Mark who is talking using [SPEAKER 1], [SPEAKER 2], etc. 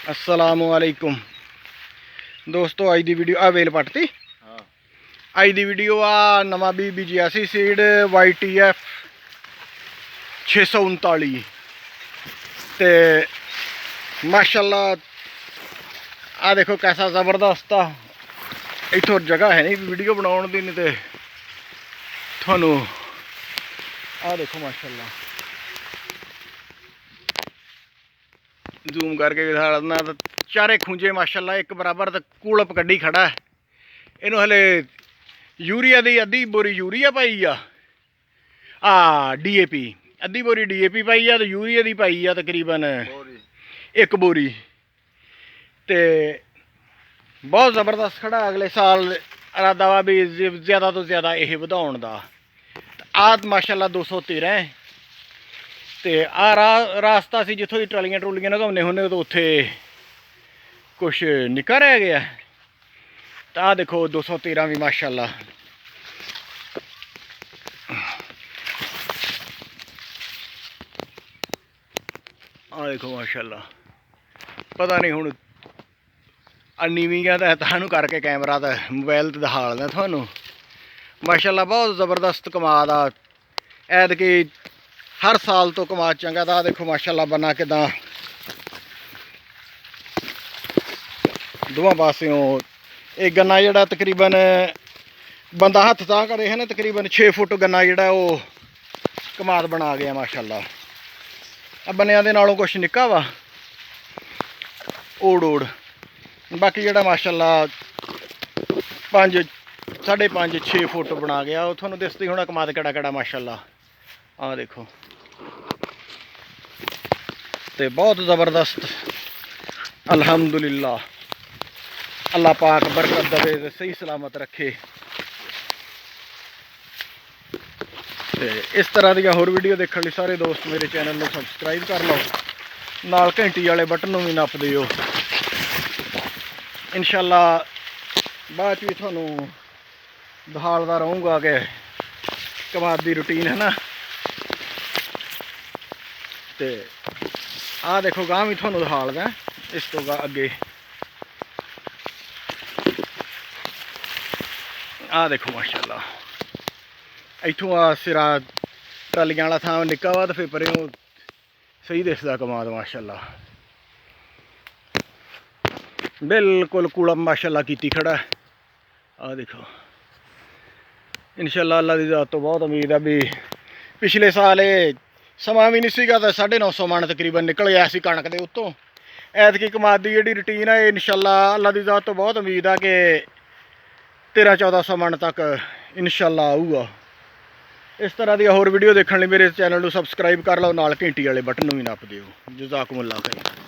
[SPEAKER 1] असलामुअलैकुम दोस्तों, अज की वीडियो आ वेल पटती। अज की वीडियो आ नवा BB81 सीड YTF 639 ते माशाल्लाह आ देखो कैसा ज़बरदस्त आ। इतों जगह है नहीं वीडियो बनाने की, नहीं तो थानू आ देखो माशाल्लाह जूम करके दिखा तो चारे खूंजे माशाल्लाह एक बराबर तो कूलप कड्डी खड़ा है। इनू हले यूरिया की अद्धी बोरी यूरिया पाई आ DAP अद्धी बोरी DAP पाई आ तो यूरिया की पाई आ तकरीबन एक बोरी। तो बहुत ज़बरदस्त खड़ा। अगले साल इरादा वा भी ज़्यादा तो ज़्यादा यह वधाउण दा। आद माशाल्लाह 213 है। तो आ रास्ता से जितों ट्रालियां ट्रूलियां लगाने होने तो उत्थे कुछ निका रह गया। तो आ देखो 213 भी माशाल्लाह आ देखो माशाल्लाह। पता नहीं हुण नीवियां तो करके कैमरा तो मोबाइल तो दिखा लें थानू। माशाल्लाह बहुत ज़बरदस्त कमाद आ। ऐतकी हर साल तो कमाद चंगा था। देखो माशाल्लाह बना किदा दोवां पासियों एक गन्ना जिहड़ा तकरीबन बंदा हथ तां करे है ना, तकरीबन 6 फुट गन्ना जिहड़ा वो कमाद बना गया माशाल्लाह। बनिया दे नालों कुछ निक्का वा ओड़ ओड़, बाकी जिहड़ा माशाल्लाह 5 साढ़े 5 6 फुट बना गया। वो थोड़ा दिसदी होना कमाद केड़ा केड़ा माशाल्लाह। आ देखो तो बहुत ज़बरदस्त अल्हम्दुलिल्लाह। अल्लाह पाक बरकत दे ते सही सलामत रखे। तो इस तरह दी होर वीडियो देखने लिए सारे दोस्त मेरे चैनल में सबसक्राइब कर लो, नाल घंटी वाले बटन भी नप दिओ। इंशाअल्लाह बाद भी थानू दिखालदा रहूँगा कि कमाद की रूटीन है ना। तो आ देखो गांह भी थानू दिखालदा इस तो अगे। आ देखो माशाल्लाह इथों आ सिरा ट्रालियां वाला थां निक्का वा तो फिर परेओं सही दिसदा कमाद माशाल्लाह। बिल्कुल कूलम माशाल्लाह कीती खड़ा है। आ देखो इंशाअल्लाह अल्लाह की ज़ात तो बहुत उम्मीद है भी पिछले साल ये समा भी नहीं सीगा तो 950 मन तकरीबन निकल गया सी कणक के उत्तों। ऐतकी कमाद की जी रूटीन है इंशाअल्लाह अल्लाह की ज़ात तो बहुत उम्मीद है कि 1300-1400 मन तक इंशाअल्लाह आऊगा। इस तरह की होर वीडियो देखने लिए मेरे चैनल को सबसक्राइब कर लो, नाल घंटी वाले बटन भी नप दिओ। जज़ाकुमुल्लाह खैर।